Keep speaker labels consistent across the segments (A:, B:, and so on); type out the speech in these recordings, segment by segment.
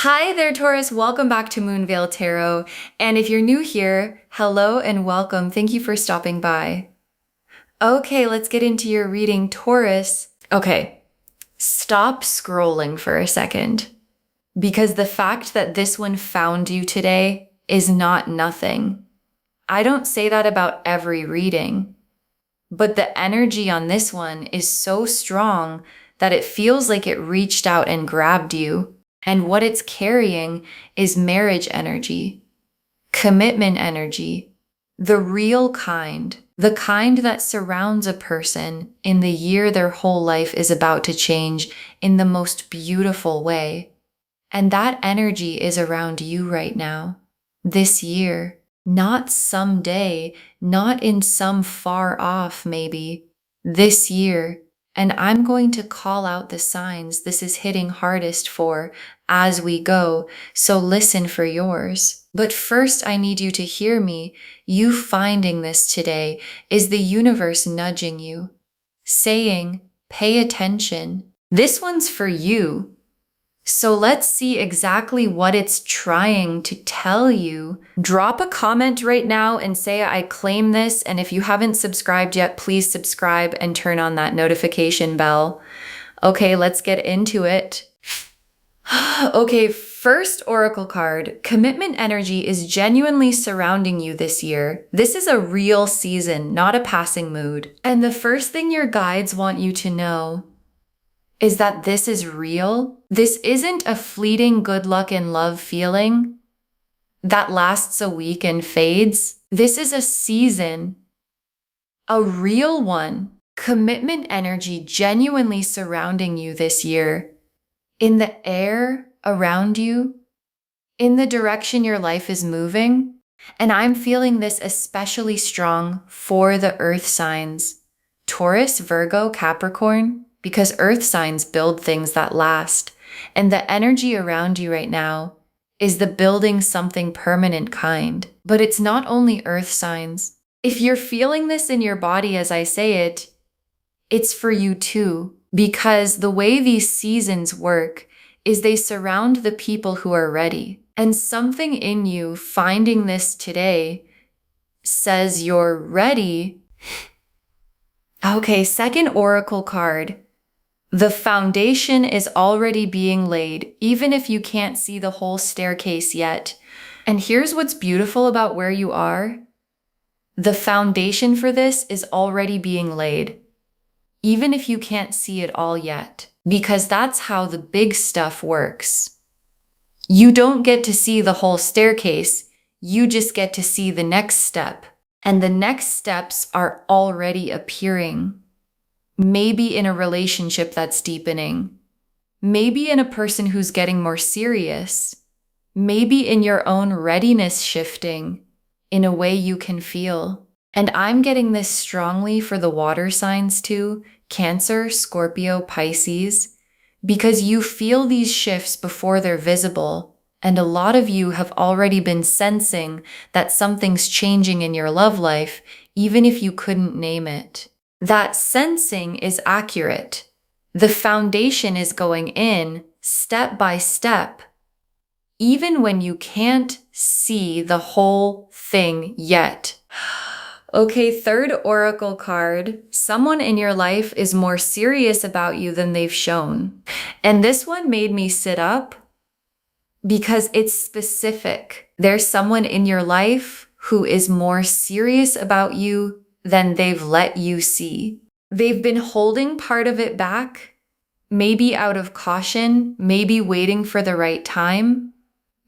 A: Hi there, Taurus. Welcome back to Moonveil Tarot. And if you're new here, hello and welcome. Thank you for stopping by. Okay, let's get into your reading, Taurus. Okay, stop scrolling for a second, because the fact that this one found you today is not nothing. I don't say that about every reading, but the energy on this one is so strong that it feels like it reached out and grabbed you. And what it's carrying is marriage energy, commitment energy, the real kind, the kind that surrounds a person in the year their whole life is about to change in the most beautiful way. And that energy is around you right now, this year, not someday, not in some far off maybe, this year. And I'm going to call out the signs this is hitting hardest for as we go, so listen for yours. But first, I need you to hear me. You finding this today is the universe nudging you, saying, pay attention. This one's for you. So let's see exactly what it's trying to tell you. Drop a comment right now and say I claim this. And if you haven't subscribed yet, please subscribe and turn on that notification bell. Okay, let's get into it. Okay, first oracle card. Commitment energy is genuinely surrounding you this year. This is a real season, not a passing mood. And the first thing your guides want you to know is that this is real. This isn't a fleeting good luck and love feeling that lasts a week and fades. This is a season, a real one. Commitment energy genuinely surrounding you this year, in the air around you, in the direction your life is moving. And I'm feeling this especially strong for the earth signs, Taurus, Virgo, Capricorn, because earth signs build things that last. And the energy around you right now is the building something permanent kind. But it's not only earth signs. If you're feeling this in your body as I say it, it's for you too. Because the way these seasons work is they surround the people who are ready. And something in you finding this today says you're ready. Okay, second oracle card. The foundation is already being laid, even if you can't see the whole staircase yet. And here's what's beautiful about where you are. The foundation for this is already being laid, even if you can't see it all yet, because that's how the big stuff works. You don't get to see the whole staircase, you just get to see the next step. And the next steps are already appearing. Maybe in a relationship that's deepening. Maybe in a person who's getting more serious. Maybe in your own readiness shifting in a way you can feel. And I'm getting this strongly for the water signs too, Cancer, Scorpio, Pisces, because you feel these shifts before they're visible. And a lot of you have already been sensing that something's changing in your love life, even if you couldn't name it. That sensing is accurate. The foundation is going in step by step, even when you can't see the whole thing yet. Okay, third oracle card. Someone in your life is more serious about you than they've shown. And this one made me sit up because it's specific. There's someone in your life who is more serious about you than they've let you see. They've been holding part of it back, maybe out of caution, maybe waiting for the right time,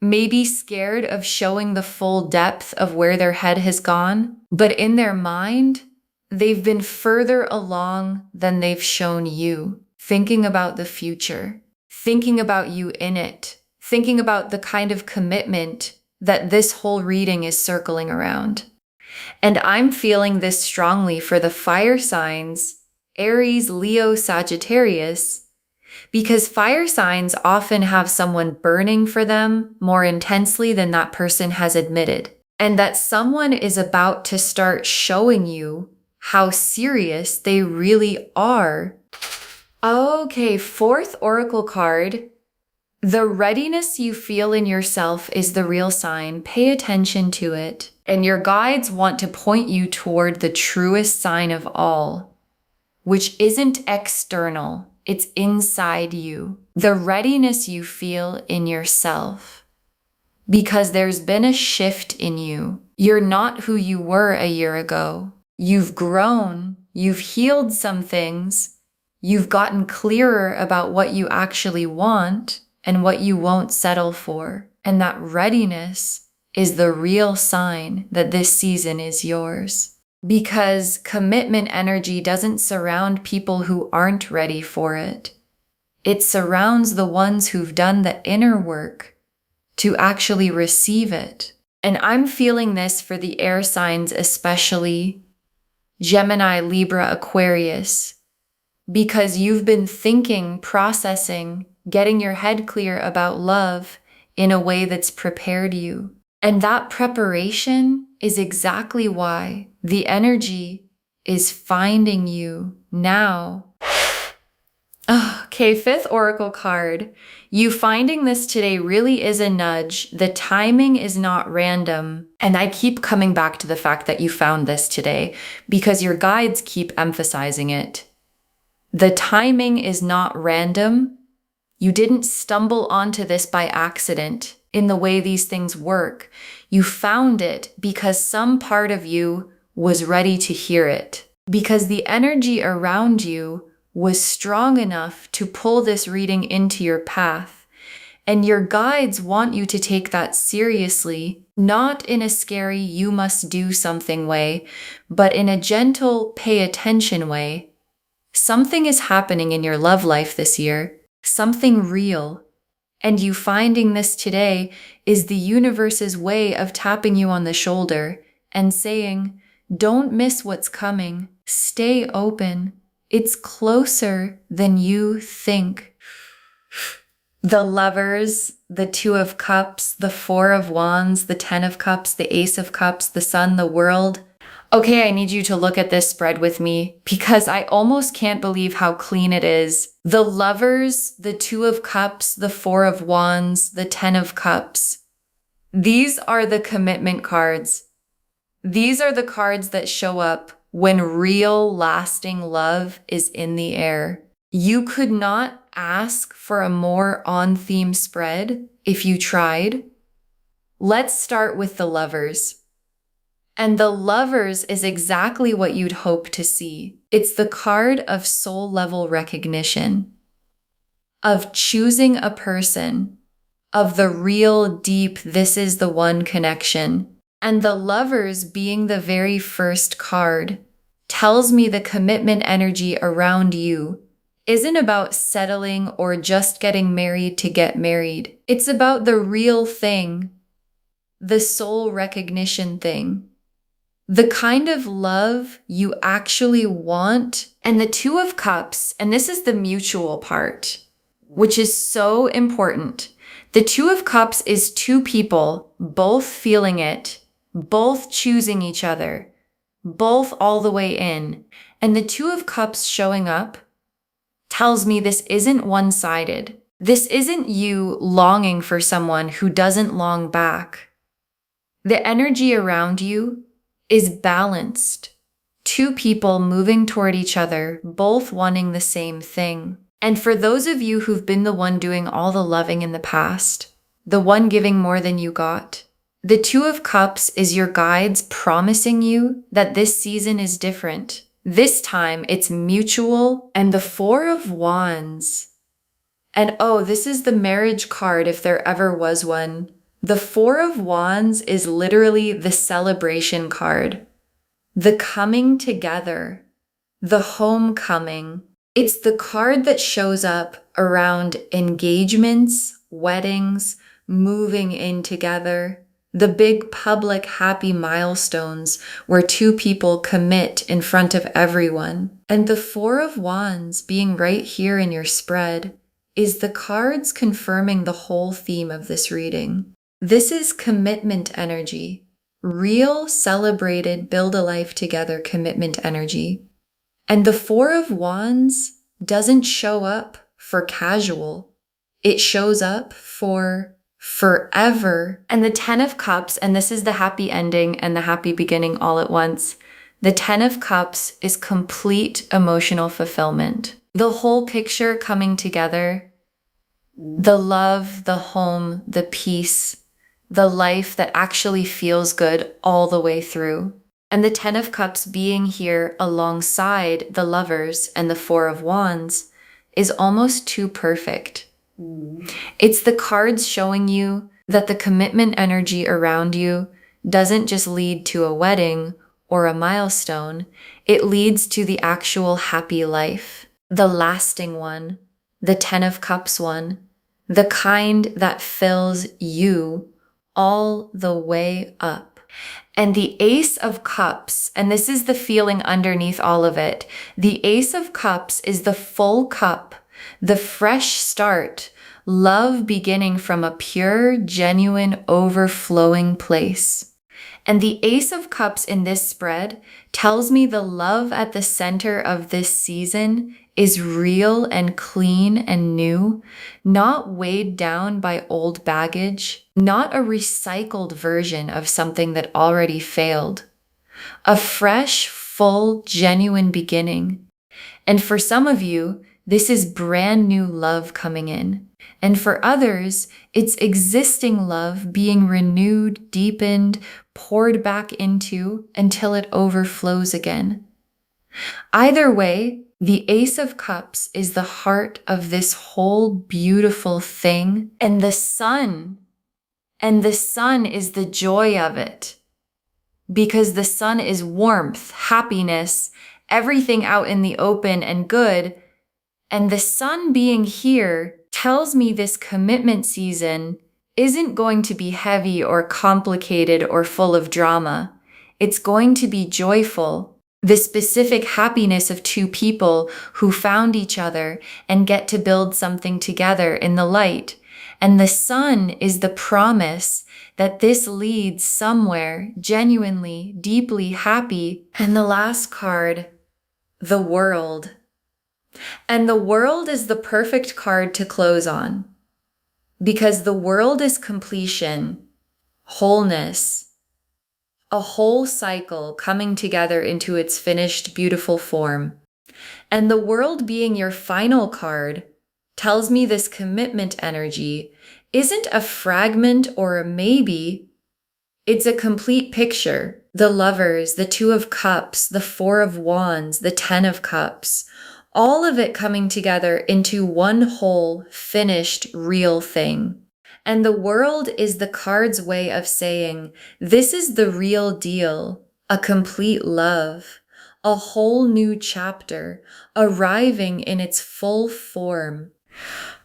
A: maybe scared of showing the full depth of where their head has gone. But in their mind, they've been further along than they've shown you, thinking about the future, thinking about you in it, thinking about the kind of commitment that this whole reading is circling around. And I'm feeling this strongly for the fire signs, Aries, Leo, Sagittarius, because fire signs often have someone burning for them more intensely than that person has admitted. And that someone is about to start showing you how serious they really are. Okay, fourth oracle card. The readiness you feel in yourself is the real sign. Pay attention to it. And your guides want to point you toward the truest sign of all, which isn't external, it's inside you. The readiness you feel in yourself. Because there's been a shift in you. You're not who you were a year ago. You've grown, you've healed some things, you've gotten clearer about what you actually want and what you won't settle for. And that readiness is the real sign that this season is yours. Because commitment energy doesn't surround people who aren't ready for it. It surrounds the ones who've done the inner work to actually receive it. And I'm feeling this for the air signs, especially Gemini, Libra, Aquarius, because you've been thinking, processing, getting your head clear about love in a way that's prepared you. And that preparation is exactly why the energy is finding you now. Okay, fifth oracle card. You finding this today really is a nudge. The timing is not random. And I keep coming back to the fact that you found this today because your guides keep emphasizing it. The timing is not random. You didn't stumble onto this by accident in the way these things work. You found it because some part of you was ready to hear it. Because the energy around you was strong enough to pull this reading into your path. And your guides want you to take that seriously, not in a scary, you must do something way, but in a gentle, pay attention way. Something is happening in your love life this year, something real. And you finding this today is the universe's way of tapping you on the shoulder and saying, don't miss what's coming. Stay open. It's closer than you think. The Lovers, the Two of Cups, the Four of Wands, the Ten of Cups, the Ace of Cups, the Sun, the World. Okay, I need you to look at this spread with me because I almost can't believe how clean it is. The Lovers, the Two of Cups, the Four of Wands, the Ten of Cups. These are the commitment cards. These are the cards that show up when real, lasting love is in the air. You could not ask for a more on-theme spread if you tried. Let's start with the Lovers. And the Lovers is exactly what you'd hope to see. It's the card of soul level recognition, of choosing a person, of the real deep, this is the one connection. And the Lovers being the very first card tells me the commitment energy around you isn't about settling or just getting married to get married. It's about the real thing, the soul recognition thing, the kind of love you actually want. And the Two of Cups, and this is the mutual part, which is so important. The Two of Cups is two people both feeling it, both choosing each other, both all the way in. And the Two of Cups showing up tells me this isn't one-sided. This isn't you longing for someone who doesn't long back. The energy around you is balanced. Two people moving toward each other, both wanting the same thing. And for those of you who've been the one doing all the loving in the past, the one giving more than you got, the Two of Cups is your guides promising you that this season is different. This time it's mutual. And the Four of Wands. And oh, this is the marriage card if there ever was one. The Four of Wands is literally the celebration card. The coming together. The homecoming. It's the card that shows up around engagements, weddings, moving in together. The big public happy milestones where two people commit in front of everyone. And the Four of Wands being right here in your spread is the cards confirming the whole theme of this reading. This is commitment energy, real, celebrated, build a life together commitment energy. And the Four of Wands doesn't show up for casual. it shows up for forever. And the 10 of Cups, and this is the happy ending and the happy beginning all at once. The 10 of Cups is complete emotional fulfillment. The whole picture coming together, the love, the home, the peace, the life that actually feels good all the way through. And the 10 of Cups being here alongside the Lovers and the 4 of Wands is almost too perfect. It's the cards showing you that the commitment energy around you doesn't just lead to a wedding or a milestone. It leads to the actual happy life, the lasting one, the 10 of Cups one, the kind that fills you all the way up. And the Ace of Cups, and this is the feeling underneath all of it, the Ace of Cups is the full cup, the fresh start, love beginning from a pure, genuine, overflowing place. And the Ace of Cups in this spread tells me the love at the center of this season is real and clean and new, not weighed down by old baggage, not a recycled version of something that already failed. A fresh, full, genuine beginning. And for some of you, this is brand new love coming in. And for others, it's existing love being renewed, deepened, poured back into until it overflows again. Either way, the Ace of Cups is the heart of this whole beautiful thing, and the sun is the joy of it. Because the sun is warmth, happiness, everything out in the open and good. And the sun being here tells me this commitment season isn't going to be heavy or complicated or full of drama. It's going to be joyful. The specific happiness of two people who found each other and get to build something together in the light. And the sun is the promise that this leads somewhere genuinely, deeply happy. And the last card, the World. And the World is the perfect card to close on, because the World is completion, wholeness, a whole cycle coming together into its finished, beautiful form. And the World being your final card tells me this commitment energy isn't a fragment or a maybe. It's a complete picture. The Lovers, the 2 of Cups, the 4 of Wands, the 10 of Cups, all of it coming together into one whole, finished, real thing. And the World is the card's way of saying, this is the real deal, a complete love, a whole new chapter, arriving in its full form.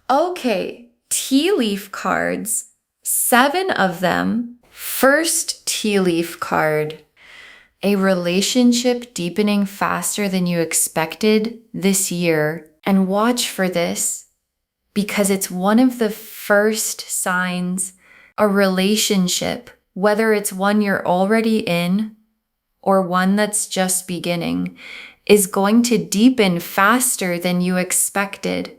A: Okay, tea leaf cards, 7 of them. First tea leaf card, a relationship deepening faster than you expected this year. And watch for this, because it's one of the first signs a relationship, whether it's one you're already in or one that's just beginning, is going to deepen faster than you expected.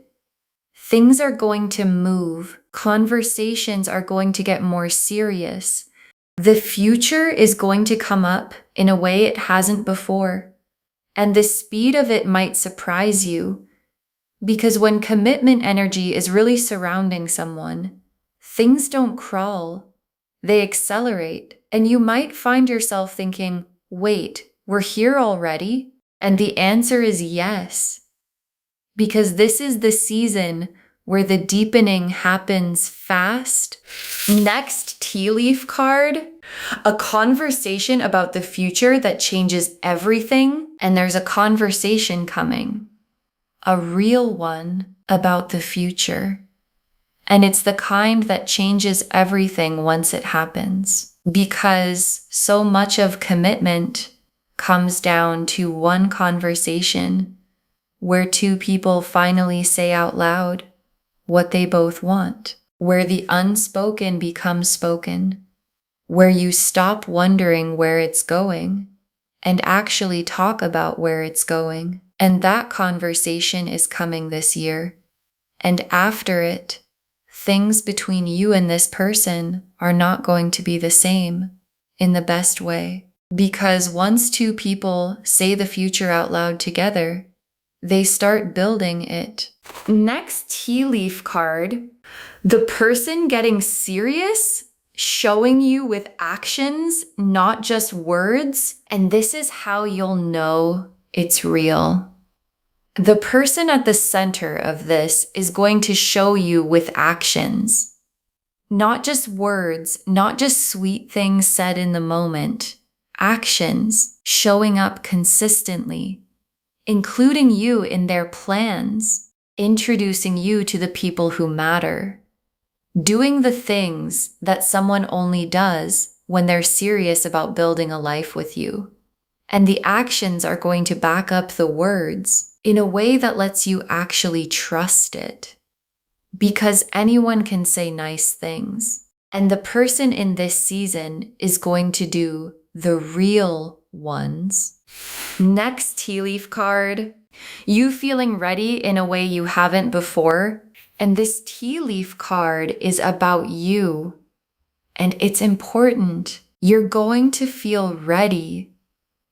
A: Things are going to move. Conversations are going to get more serious. The future is going to come up in a way it hasn't before. And the speed of it might surprise you, because when commitment energy is really surrounding someone, things don't crawl, they accelerate. And you might find yourself thinking, wait, we're here already? And the answer is yes, because this is the season where the deepening happens fast. Next tea leaf card, a conversation about the future that changes everything. And there's a conversation coming, a real one about the future. And it's the kind that changes everything once it happens, because so much of commitment comes down to one conversation where two people finally say out loud what they both want, where the unspoken becomes spoken, where you stop wondering where it's going and actually talk about where it's going. And that conversation is coming this year. And after it, things between you and this person are not going to be the same in the best way. Because once two people say the future out loud together, they start building it. Next tea leaf card, the person getting serious, showing you with actions, not just words. And this is how you'll know it's real. The person at the center of this is going to show you with actions, not just words, not just sweet things said in the moment. Actions, showing up consistently, including you in their plans, introducing you to the people who matter, doing the things that someone only does when they're serious about building a life with you. And the actions are going to back up the words in a way that lets you actually trust it. Because anyone can say nice things. And the person in this season is going to do the real ones. Next tea leaf card, you feeling ready in a way you haven't before. And this tea leaf card is about you. And it's important. You're going to feel ready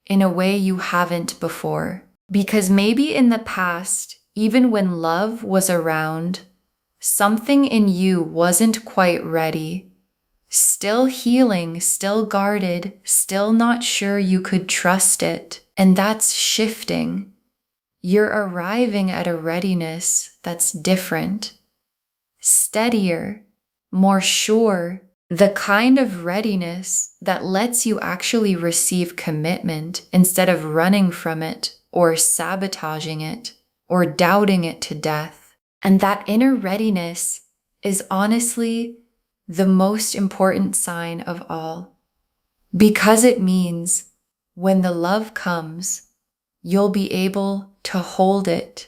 A: in a way you haven't before. Because maybe in the past, even when love was around, something in you wasn't quite ready. Still healing, still guarded, still not sure you could trust it. And that's shifting. You're arriving at a readiness that's different, steadier, more sure, the kind of readiness that lets you actually receive commitment instead of running from it or sabotaging it or doubting it to death. And that inner readiness is honestly the most important sign of all, because it means when the love comes, you'll be able to hold it.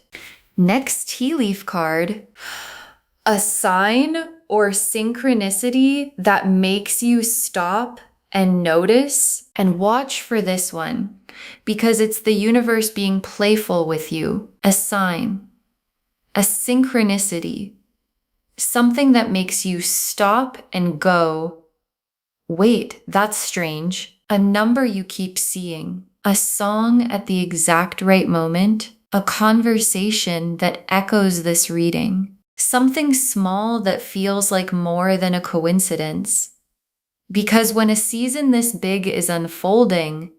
A: Next tea leaf card, a sign or synchronicity that makes you stop and notice and watch for this one, because it's the universe being playful with you. A sign, a synchronicity, something that makes you stop and go, wait, that's strange. A number you keep seeing, a song at the exact right moment, a conversation that echoes this reading, something small that feels like more than a coincidence. Because when a season this big is unfolding,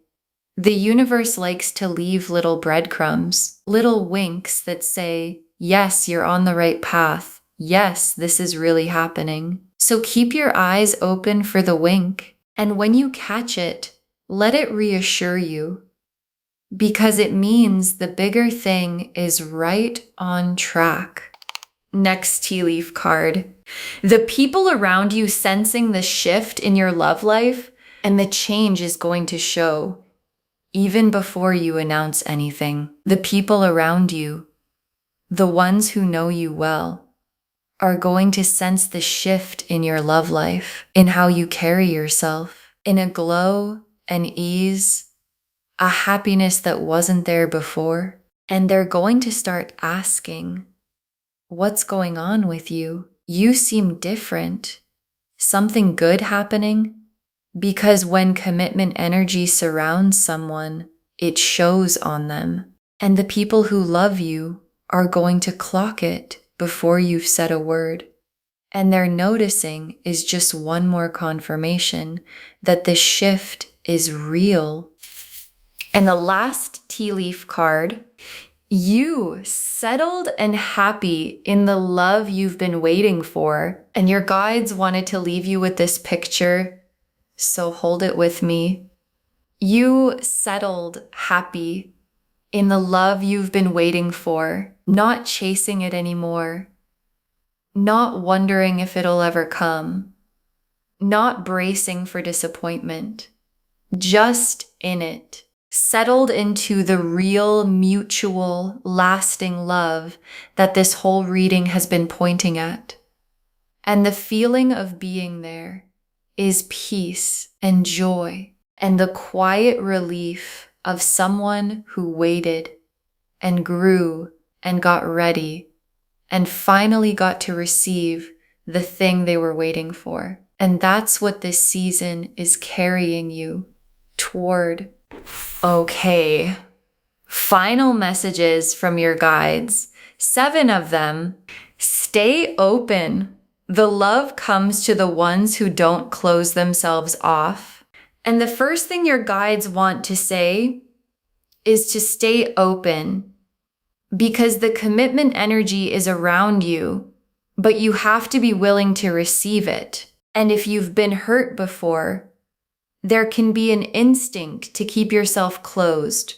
A: the universe likes to leave little breadcrumbs, little winks that say, yes, you're on the right path. Yes, this is really happening. So keep your eyes open for the wink. And when you catch it, let it reassure you. Because it means the bigger thing is right on track. Next tea leaf card. The people around you sensing the shift in your love life, and the change is going to show. Even before you announce anything, the people around you, the ones who know you well, are going to sense the shift in your love life, in how you carry yourself, in a glow, an ease, a happiness that wasn't there before. And they're going to start asking, what's going on with you? You seem different. Something good happening? Because when commitment energy surrounds someone, it shows on them. And the people who love you are going to clock it before you've said a word. And their noticing is just one more confirmation that the shift is real. And the last tea leaf card, you settled and happy in the love you've been waiting for. And your guides wanted to leave you with this picture, so hold it with me. You settled happy in the love you've been waiting for, not chasing it anymore, not wondering if it'll ever come, not bracing for disappointment, just in it, settled into the real, mutual, lasting love that this whole reading has been pointing at. And the feeling of being there is peace and joy and the quiet relief of someone who waited and grew and got ready and finally got to receive the thing they were waiting for. And that's what this season is carrying you toward. Okay. Final messages from your guides. 7 of them. Stay open. The love comes to the ones who don't close themselves off. And the first thing your guides want to say is to stay open, because the commitment energy is around you, but you have to be willing to receive it. And if you've been hurt before, there can be an instinct to keep yourself closed,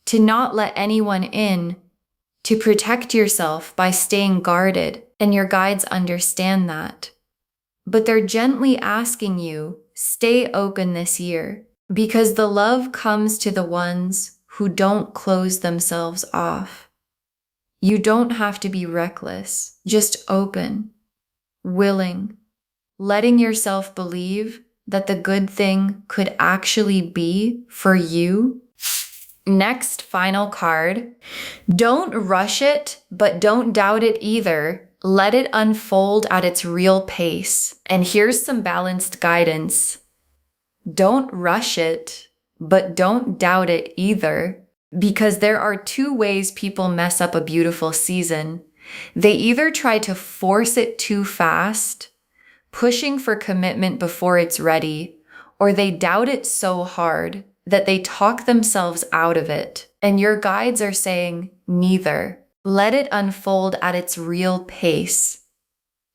A: to not let anyone in, to protect yourself by staying guarded. And your guides understand that. But they're gently asking you, stay open this year, because the love comes to the ones who don't close themselves off. You don't have to be reckless, just open, willing, letting yourself believe that the good thing could actually be for you. Next, final card. Don't rush it, but don't doubt it either. Let it unfold at its real pace. And here's some balanced guidance. Don't rush it, but don't doubt it either. Because there are 2 ways people mess up a beautiful season. They either try to force it too fast, pushing for commitment before it's ready, or they doubt it so hard that they talk themselves out of it. And your guides are saying neither. Let it unfold at its real pace.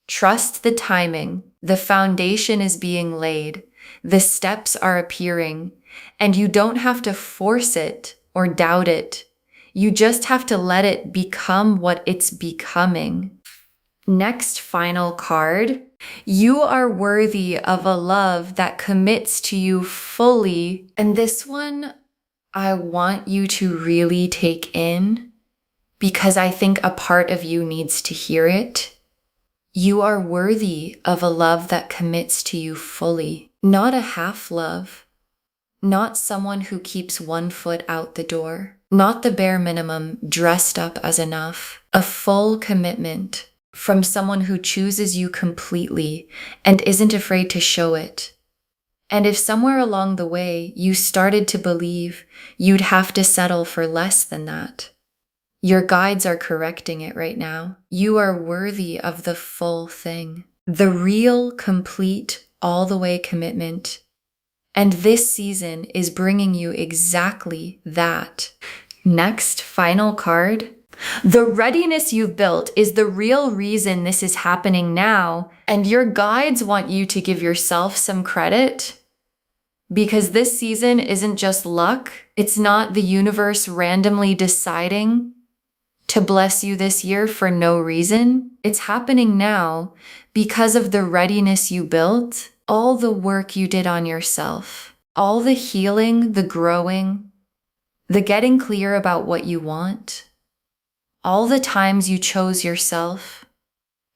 A: Trust the timing. The foundation is being laid. The steps are appearing, and you don't have to force it or doubt it. You just have to let it become what it's becoming. Next, final card. You are worthy of a love that commits to you fully. And this one, I want you to really take in, because I think a part of you needs to hear it. You are worthy of a love that commits to you fully, not a half love, not someone who keeps one foot out the door, not the bare minimum dressed up as enough, a full commitment from someone who chooses you completely and isn't afraid to show it. And if somewhere along the way you started to believe you'd have to settle for less than that, your guides are correcting it right now. You are worthy of the full thing, the real, complete, all the way commitment. And this season is bringing you exactly that. Next, final card. The readiness you've built is the real reason this is happening now. And your guides want you to give yourself some credit, because this season isn't just luck. It's not the universe randomly deciding to bless you this year for no reason. It's happening now because of the readiness you built, all the work you did on yourself, all the healing, the growing, the getting clear about what you want, all the times you chose yourself,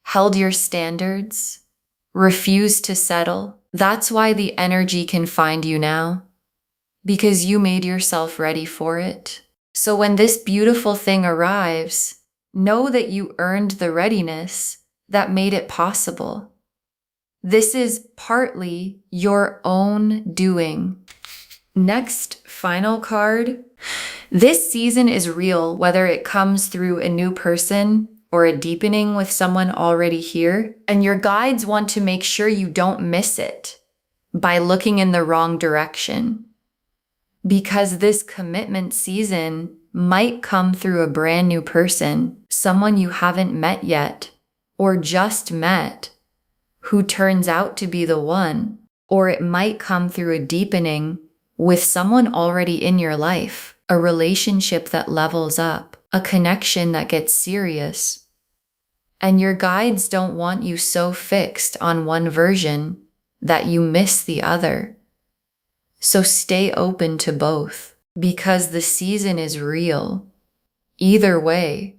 A: held your standards, refused to settle. That's why the energy can find you now, because you made yourself ready for it. So when this beautiful thing arrives, know that you earned the readiness that made it possible. This is partly your own doing. Next, final card. This season is real, whether it comes through a new person or a deepening with someone already here. And your guides want to make sure you don't miss it by looking in the wrong direction. Because this commitment season might come through a brand new person, someone you haven't met yet, or just met, who turns out to be the one. Or it might come through a deepening with someone already in your life, a relationship that levels up, a connection that gets serious. And your guides don't want you so fixed on one version that you miss the other. So stay open to both, because the season is real, either way,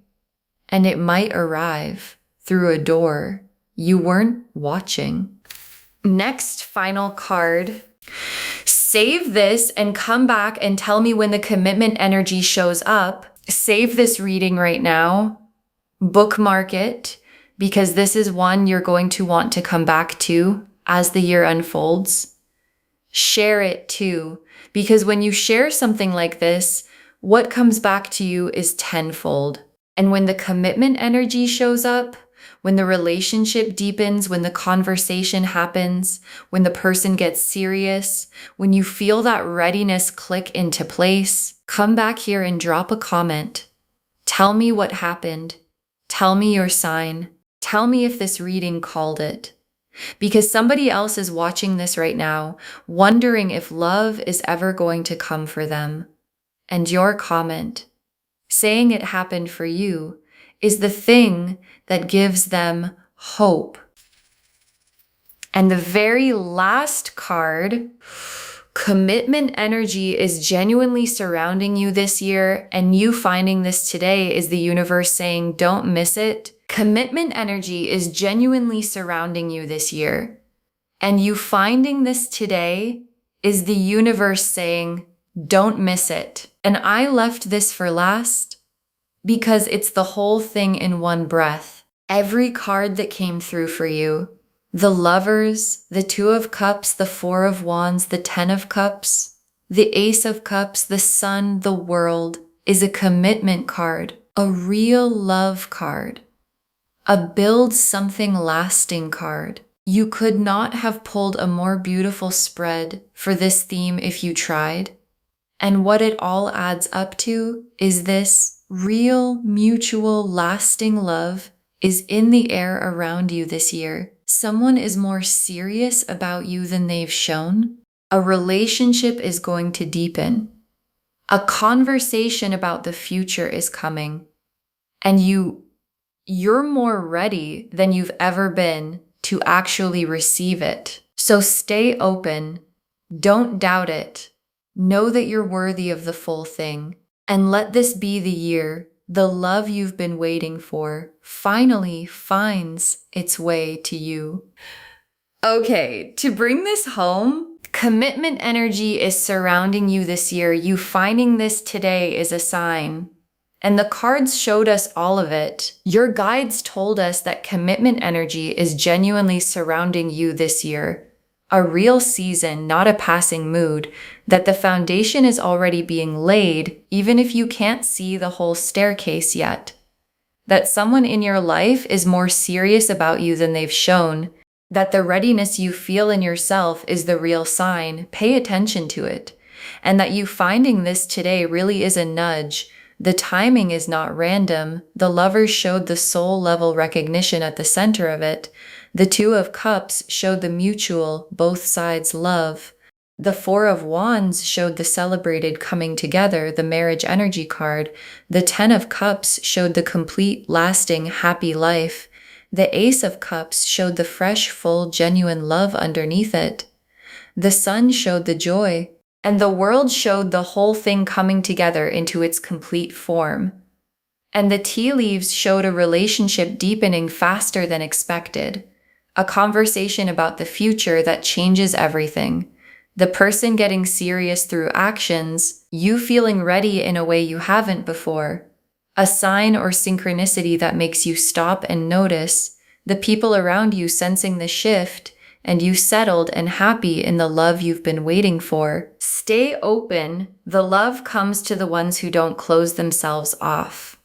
A: and it might arrive through a door you weren't watching. Next, final card. Save this and come back and tell me when the commitment energy shows up. Save this reading right now, bookmark it, because this is one you're going to want to come back to as the year unfolds. Share it too, because when you share something like this, what comes back to you is tenfold. And when the commitment energy shows up, when the relationship deepens, when the conversation happens, when the person gets serious, when you feel that readiness click into place, come back here and drop a comment. Tell me what happened. Tell me your sign. Tell me if this reading called it. Because somebody else is watching this right now, wondering if love is ever going to come for them. And your comment, saying it happened for you, is the thing that gives them hope. And the very last card, commitment energy is genuinely surrounding you this year, and you finding this today is the universe saying, don't miss it. Commitment energy is genuinely surrounding you this year, and you finding this today is the universe saying, don't miss it. And I left this for last because it's the whole thing in one breath. Every card that came through for you, the Lovers, the Two of Cups, the Four of Wands, the Ten of Cups, the Ace of Cups, the Sun, the World, is a commitment card, a real love card, a build something lasting card. You could not have pulled a more beautiful spread for this theme if you tried. And what it all adds up to is this real, mutual, lasting love is in the air around you this year. Someone is more serious about you than they've shown. A relationship is going to deepen. A conversation about the future is coming. And you're more ready than you've ever been to actually receive it. So stay open. Don't doubt it. Know that you're worthy of the full thing. And let this be the year the love you've been waiting for finally finds its way to you. Okay, to bring this home, commitment energy is surrounding you this year. You finding this today is a sign. And the cards showed us all of it. Your guides told us that commitment energy is genuinely surrounding you this year. A real season, not a passing mood, that the foundation is already being laid, even if you can't see the whole staircase yet. That someone in your life is more serious about you than they've shown, that the readiness you feel in yourself is the real sign. Pay attention to it. And that you finding this today really is a nudge. The timing is not random. The Lovers showed the soul level recognition at the center of it. The Two of Cups showed the mutual, both sides love. The Four of Wands showed the celebrated coming together, the marriage energy card. The Ten of Cups showed the complete, lasting, happy life. The Ace of Cups showed the fresh, full, genuine love underneath it. The Sun showed the joy. And the World showed the whole thing coming together into its complete form. And the tea leaves showed a relationship deepening faster than expected. A conversation about the future that changes everything. The person getting serious through actions, you feeling ready in a way you haven't before. A sign or synchronicity that makes you stop and notice. The people around you sensing the shift, and you settled and happy in the love you've been waiting for. Stay open. The love comes to the ones who don't close themselves off.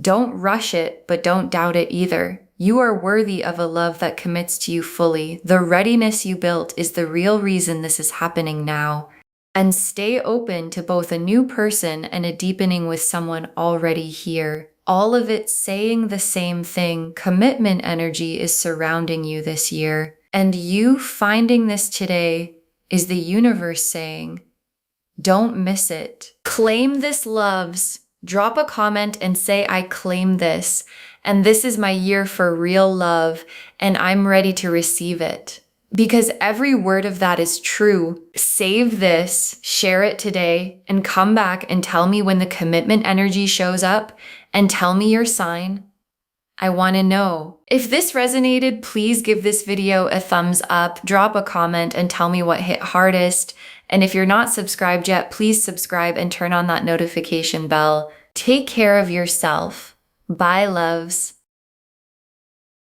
A: Don't rush it, but don't doubt it either. You are worthy of a love that commits to you fully. The readiness you built is the real reason this is happening now. And stay open to both a new person and a deepening with someone already here. All of it saying the same thing. Commitment energy is surrounding you this year. And you finding this today is the universe saying, don't miss it. Claim this loves. Drop a comment and say, I claim this. And this is my year for real love, and I'm ready to receive it. Because every word of that is true. Save this, share it today, and come back and tell me when the commitment energy shows up, and tell me your sign. I want to know. If this resonated, please give this video a thumbs up, drop a comment, and tell me what hit hardest. And if you're not subscribed yet, please subscribe and turn on that notification bell. Take care of yourself. Bye, loves.